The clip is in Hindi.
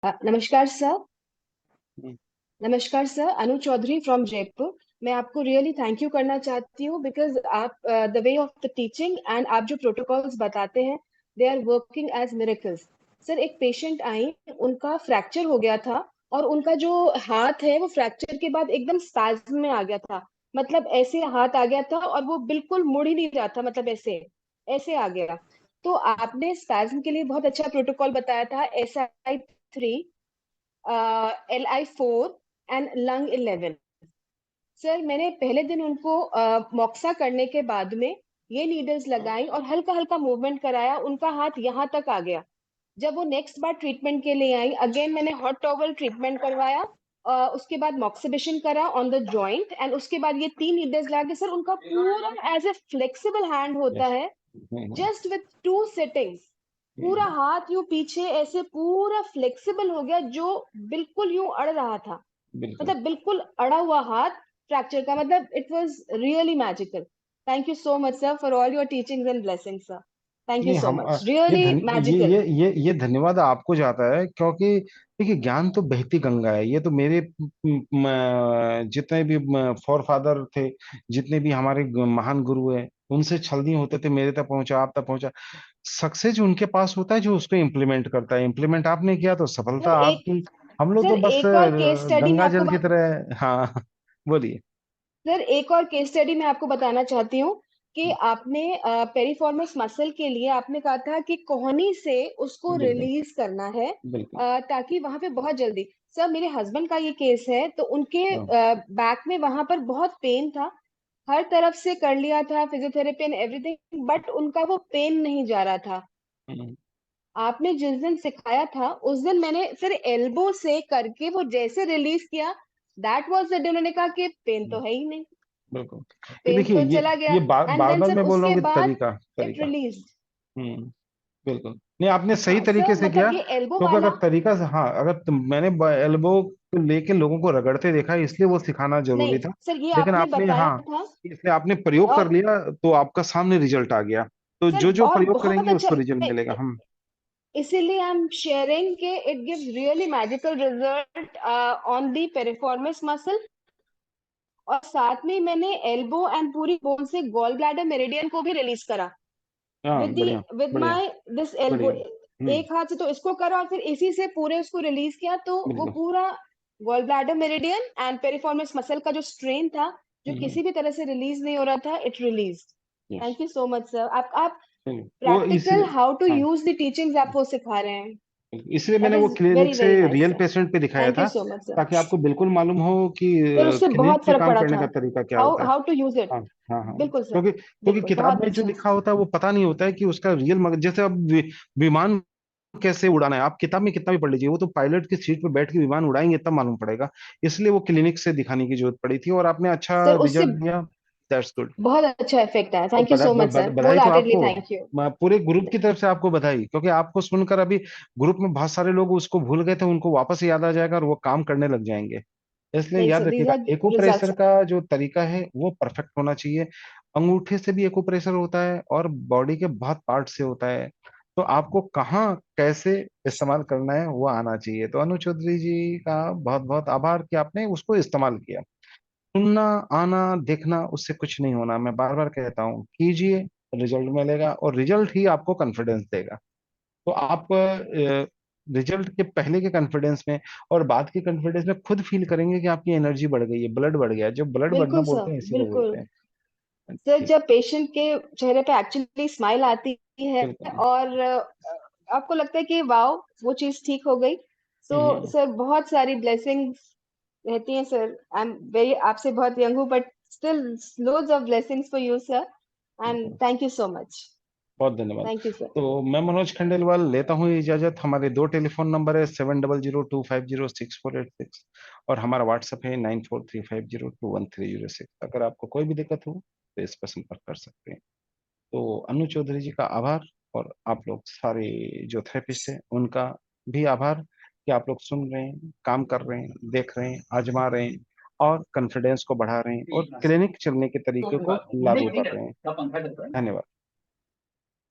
नमस्कार सर। हम्म। नमस्कार सर, अनु चौधरी फ्रॉम जयपुर। मैं आपको रियली थैंक यू करना चाहती हूँ बिकॉज आप the way of the teaching and आप जो प्रोटोकॉल्स बताते हैं they are working as miracles. Sir, एक पेशेंट आई, उनका फ्रैक्चर हो गया था और उनका जो हाथ है वो फ्रैक्चर के बाद एकदम स्पैज्म में आ गया था। मतलब ऐसे हाथ आ गया था और वो बिल्कुल मुड़ ही नहीं रहा था, मतलब ऐसे ऐसे आ गया। तो आपने स्पैज्म के लिए बहुत अच्छा प्रोटोकॉल बताया था, SI3, LI4 and lung 11। Sir, मैंने पहले दिन उनको मोक्सा करने के बाद में ये नीडल्स लगाई और हल्का हल्का मूवमेंट कराया, उनका हाथ यहाँ तक आ गया। जब वो नेक्स्ट बार ट्रीटमेंट के लिए आई, अगेन मैंने हॉट टॉवल ट्रीटमेंट करवाया। उसके बाद मॉक्सिबेशन करा ऑन द जॉइंट एंड उसके बाद ये 3 नीडल्स लगा के सर उनका पूरा एज ए फ्लेक्सिबल हैंड होता यस। है, हम्म। जस्ट विथ 2 सिटिंग्स पूरा हम्म। हाथ यूं पीछे ऐसे पूरा फ्लेक्सिबल हो गया, जो बिल्कुल यूं अड़ रहा था। बिल्कुल। मतलब बिल्कुल अड़ा हुआ हाथ फ्रैक्चर का, मतलब it was really magical. Thank you so much sir for all your teachings and blessings sir. Thank you नहीं सो हम मच, ये रियली धन मैजिकल। ये धन्यवाद आपको जाता है, क्योंकि देखिए ज्ञान तो बहती गंगा है। ये तो मेरे जितने भी फोर फादर थे, जितने भी हमारे महान गुरु हैं, उनसे छल नहीं होते थे, मेरे तक पहुंचा, आप तक पहुंचा। सक्सेस उनके पास होता है जो उसको इम्प्लीमेंट करता है। इम्प्लीमेंट आपने किया तो सर सफलता एक आपकी। हम लोग तो सर बस एक और केस स्टडी मैं गंगा आपको जल की तरह। हाँ, बोलिए। सर एक और केस स्टडी मैं आपको बताना चाहती हूँ कि आपने पेरिफॉर्मस मसल के लिए आपने कहा था कि कोहनी से उसको बिल्कुल। रिलीज करना है, बिल्कुल। ताकि वहां पे बहुत जल्दी। सर, मेरे हस्बैंड का ये केस है तो उनके हाँ। बैक में वहां पर बहुत पेन था। हर तरफ से कर लिया था फिजियोथेरेपी एंड एवरीथिंग, बट उनका वो पेन नहीं जा रहा था। हम्म। आपने जिस दिन सिखाया था उस दिन मैंने फिर एल्बो से करके वो जैसे रिलीज किया, दैट वाज द डे। उन्होंने कहा कि पेन तो है ही नहीं, बिल्कुल। ये पेन देखिए, तो चला गया। ये बार एंड बार देन बार सर मैं बोल रहा उसके हूँ कि बाद तरीका इट तरीका। रिलीज। हम्म। बिल्कुल। नहीं, आपने सही हाँ तरीके सर, से किया, मतलब ये एल्बो क्योंकि वाला। अगर तरीका से, हाँ, अगर मैंने एल्बो को लेके लोगों को रगड़ते देखा, इसलिए वो सिखाना जरूरी नहीं था। सर, ये लेकिन आपने आपने, बताया हाँ, था। इसलिए आपने प्रयोग कर और लिया तो आपका सामने रिजल्ट आ गया। तो सर जो जो और प्रयोग बहुत करेंगे अच्छा, उसको रिजल्ट मिलेगा। हम। इसीलिए आई एम शेयरिंग के it gives really magical result on the पेरिफॉर्मिस muscle. और साथ में मैंने एल्बो एंड पूरी बोन से गॉल ब्लैडर मेरिडियन को भी रिलीज करा हाँ, विद दी बढ़िया। विद बढ़िया। My this elbow. बढ़िया। हम्म। एक हाथ से तो इसको करा और फिर इसी से पूरे उसको रिलीज किया, तो वो बिल्कुल। पूरा gall bladder meridian and piriformis muscle का जो स्ट्रेन था, जो हम्म। किसी भी तरह से रिलीज नहीं हो रहा था, it release. Yes. Thank you so much sir. आप चलिए, वो प्रैक्टिकल इसलिए, हाउ टू हाँ, यूज द टीचिंग्स आप वो सिखा रहे हैं। इसलिए मैंने दैट वो इज क्लिनिक वेरी से very nice real sir. Patient पे दिखाया थैंक यू था, सो मच सर। ताकि आपको बिल्कुल मालूम हो कि सर उससे क्लिनिक बहुत पे फर्क काम पड़ा करने था। का तरीका क्या हाउ होता है। How to use it. हाँ, हाँ, हाँ। बिल्कुल सर, क्योंकि बिल्कुल किताब बहुत में जो अच्छा। लिखा होता है वो पता नहीं होता है कि उसका रियल मगर, जैसे अब विमान कैसे उड़ाना है, आप किताब में कितना भी पढ़ लीजिए, वो तो पायलट की सीट पर बैठ के विमान उड़ाएंगे तब मालूम पड़ेगा। इसलिए वो क्लिनिक से दिखाने की जरूरत पड़ी थी, और आपने अच्छा सर उससे रिजल्ट दिया। That's good. बहुत अच्छा इफेक्ट आया। और thank you so much sir, whole बधाई तो हार्टेडली आपको। Thank you. पूरे ग्रुप की तरफ से आपको बधाई, क्योंकि आपको सुनकर अभी ग्रुप में बहुत सारे लोग उसको भूल गए थे, उनको वापस याद आ जाएगा और वो काम करने लग जाएंगे। इसलिए नहीं याद सर, दीज रखिएगा, आर एक्यूप्रेशर रिजल्ट्स। का जो तरीका है वो परफेक्ट होना चाहिए। अंगूठे से भी एक्यूप्रेशर होता है और बॉडी के बहुत पार्ट से होता है। तो आपको कहाँ कैसे इस्तेमाल करना है वो आना चाहिए। तो अनु चौधरी जी का बहुत बहुत आभार कि आपने उसको इस्तेमाल किया। सुनना, आना, देखना, उससे कुछ नहीं होना। मैं बार बार कहता हूँ, कीजिए, रिजल्ट मिलेगा, और रिजल्ट ही आपको कॉन्फिडेंस देगा। तो आप रिजल्ट के पहले के कॉन्फिडेंस में और बाद के कॉन्फिडेंस में खुद फील करेंगे कि आपकी एनर्जी बढ़ गई है, ब्लड बढ़ गया है। जो ब्लड बढ़ना बिल्कुल बोलते सर, हैं, इसी को बिल्कुल। बोलते हैं। सर, ठीक। जब पेशेंट के चेहरे पे एक्चुअली स्माइल आती है बिल्कुल। और आपको लगता है कि वाओ वो चीज ठीक हो गई, तो हम्म। सर बहुत सारी ब्लेसिंग्स रहती हैं सर। आई एम वेरी, आपसे बहुत यंग हूँ but still loads of blessings for you sir, and बिल्कुल। Thank you so much. बहुत धन्यवाद। Thank you sir. तो मैं मनोज खंडेलवाल लेता हूँ इजाजत। हमारे दो टेलीफोन नंबर है, 7002506486, और हमारा व्हाट्सएप है 9435021306। अगर आपको कोई भी दिक्कत हो तो इस पर संपर्क कर सकते हैं। तो अनु चौधरी जी का आभार, और आप लोग सारे जो थेरेपिस्ट हैं उनका भी आभार कि आप लोग सुन रहे हैं, काम कर रहे हैं, देख रहे हैं, आजमा रहे हैं, और कॉन्फिडेंस को बढ़ा रहे हैं, और क्लिनिक चलने के तरीके को लागू कर रहे हैं। धन्यवाद।